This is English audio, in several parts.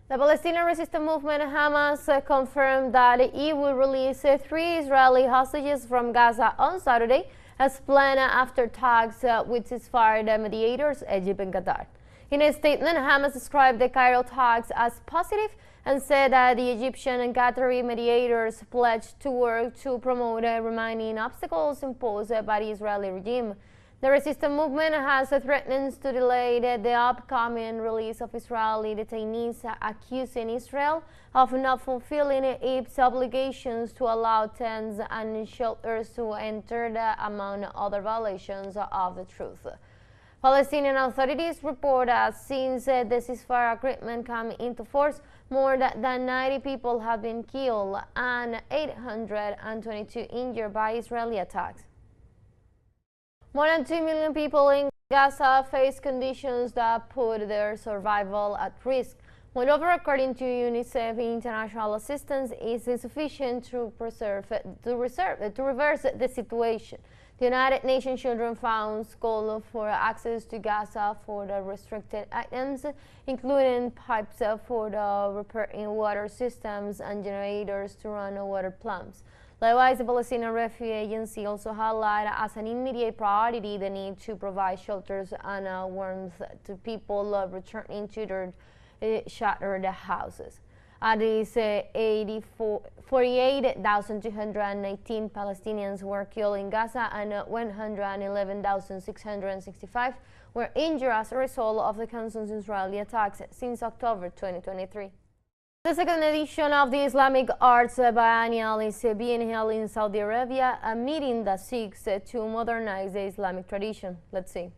The Palestinian resistance movement Hamas confirmed that it will release 3 Israeli hostages from Gaza on Saturday, as planned after talks with ceasefire mediators Egypt and Qatar. In a statement, Hamas described the Cairo talks as positive and said that the Egyptian and Qatari mediators pledged to work to promote remaining obstacles imposed by the Israeli regime. The resistance movement has threatened to delay the upcoming release of Israeli detainees, accusing Israel of not fulfilling its obligations to allow tents and shelters to enter, among other violations of the truth. Palestinian authorities report that since the ceasefire agreement came into force, more than 90 people have been killed and 822 injured by Israeli attacks. More than 2 million people in Gaza face conditions that put their survival at risk. Moreover, according to UNICEF, international assistance is insufficient to reverse the situation. The United Nations Children's Fund called for access to Gaza for the restricted items, including pipes for the repairing water systems and generators to run water pumps. Likewise, the Palestinian Refugee Agency also highlighted as an immediate priority the need to provide shelters and warmth to people returning to their shattered houses. At least 48,219 Palestinians were killed in Gaza and 111,665 were injured as a result of the constant Israeli attacks since October 2023. The second edition of the Islamic Arts Biennial is being held in Saudi Arabia, a meeting that seeks to modernize the Islamic tradition. Let's see.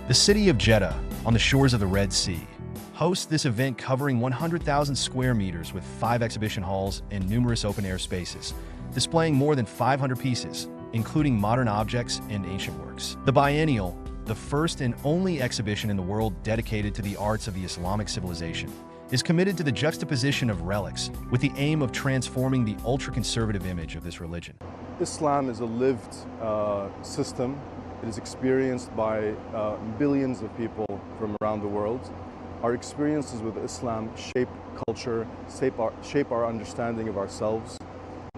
The city of Jeddah, on the shores of the Red Sea, hosts this event covering 100,000 square meters with 5 exhibition halls and numerous open-air spaces, displaying more than 500 pieces, including modern objects and ancient works. The Biennial, the first and only exhibition in the world dedicated to the arts of the Islamic civilization, is committed to the juxtaposition of relics with the aim of transforming the ultra-conservative image of this religion. Islam is a lived system. It is experienced by billions of people from around the world. Our experiences with Islam shape culture, shape our understanding of ourselves.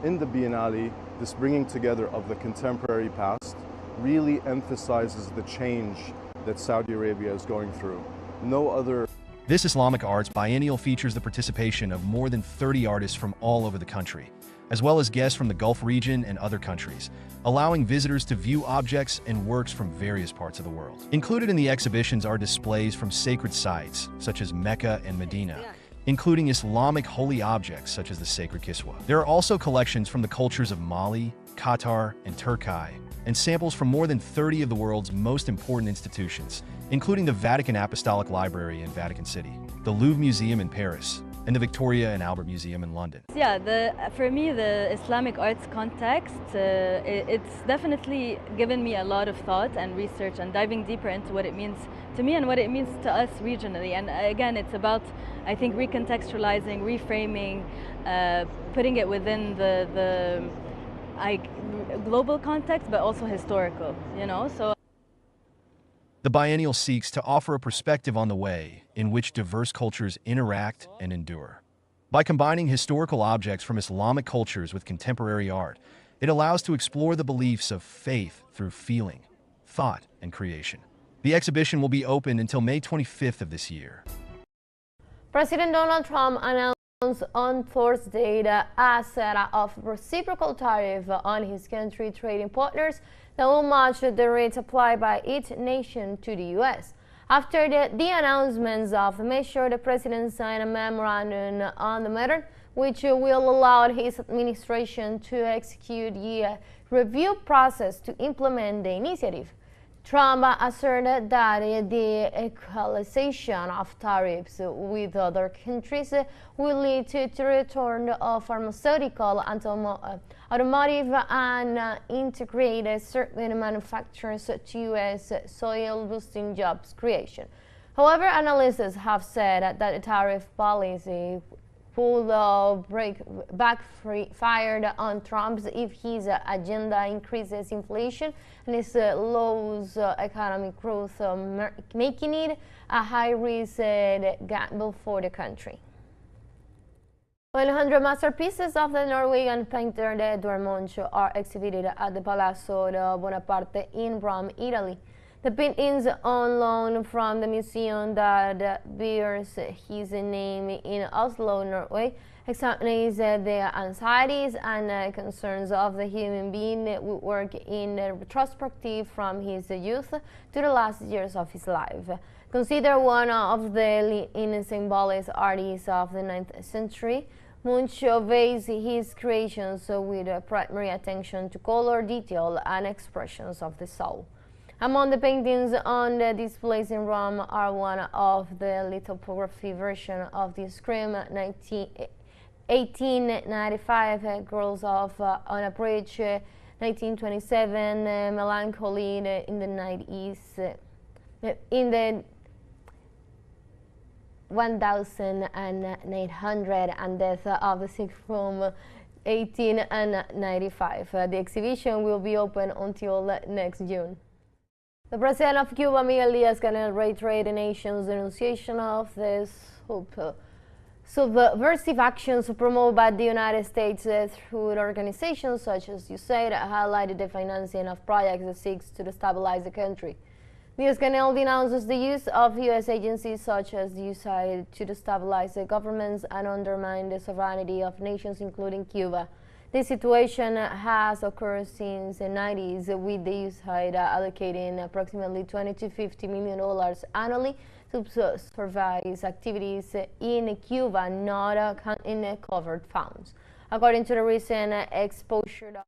In the Biennale, this bringing together of the contemporary past really emphasizes the change that Saudi Arabia is going through. No other. This Islamic Arts Biennial features the participation of more than 30 artists from all over the country, as well as guests from the Gulf region and other countries, allowing visitors to view objects and works from various parts of the world. Included in the exhibitions are displays from sacred sites, such as Mecca and Medina, including Islamic holy objects such as the sacred Kiswa. There are also collections from the cultures of Mali, Qatar, and Turkey, and samples from more than 30 of the world's most important institutions, including the Vatican Apostolic Library in Vatican City, the Louvre Museum in Paris, and the Victoria and Albert Museum in London. Yeah, for me, the Islamic arts context, it's definitely given me a lot of thought and research and diving deeper into what it means to me and what it means to us regionally. And again, it's about, I think, recontextualizing, reframing, putting it within the global context, but also historical, you know? The biennial seeks to offer a perspective on the way in which diverse cultures interact and endure. By combining historical objects from Islamic cultures with contemporary art, it allows to explore the beliefs of faith through feeling, thought, and creation. The exhibition will be open until May 25th of this year. President Donald Trump announced on Thursday the set of reciprocal tariff on his country trading partners that will match the rates applied by each nation to the U.S. After the announcements of the measure, the president signed a memorandum on the matter, which will allow his administration to execute the review process to implement the initiative. Trump asserted that the equalization of tariffs with other countries will lead to the return of pharmaceutical, automotive, and integrated certain manufacturers to U.S. soil, boosting jobs creation. However, analysts have said that the tariff policy pull backfired on Trump if his agenda increases inflation and slows economic growth, making it a high-risk gamble for the country. 100 masterpieces of the Norwegian painter Edvard Munch are exhibited at the Palazzo Bonaparte in Rome, Italy. The paintings on loan from the museum that bears his name in Oslo, Norway, examines the anxieties and concerns of the human being who work in retrospective from his youth to the last years of his life. Considered one of the leading symbolist artists of the 9th century, Munch weighs his creations with primary attention to color, detail, and expressions of the soul. Among the paintings on the displays in Rome are one of the lithography version of the Scream 1895, Girls of on a Bridge 1927, Melancholy in the 90s, in the 1900, and Death of the Sixth Room 1895. The exhibition will be open until next June. The President of Cuba, Miguel Díaz-Canel, reiterated the nation's denunciation of the subversive actions promoted by the United States through organizations such as USAID, highlighted the financing of projects that seeks to destabilize the country. Díaz-Canel denounces the use of U.S. agencies such as USAID to destabilize the governments and undermine the sovereignty of nations, including Cuba. This situation has occurred since the 90s, with the USAID allocating approximately $20 to $50 million annually to supervise activities in Cuba, not in covered funds. According to the recent exposure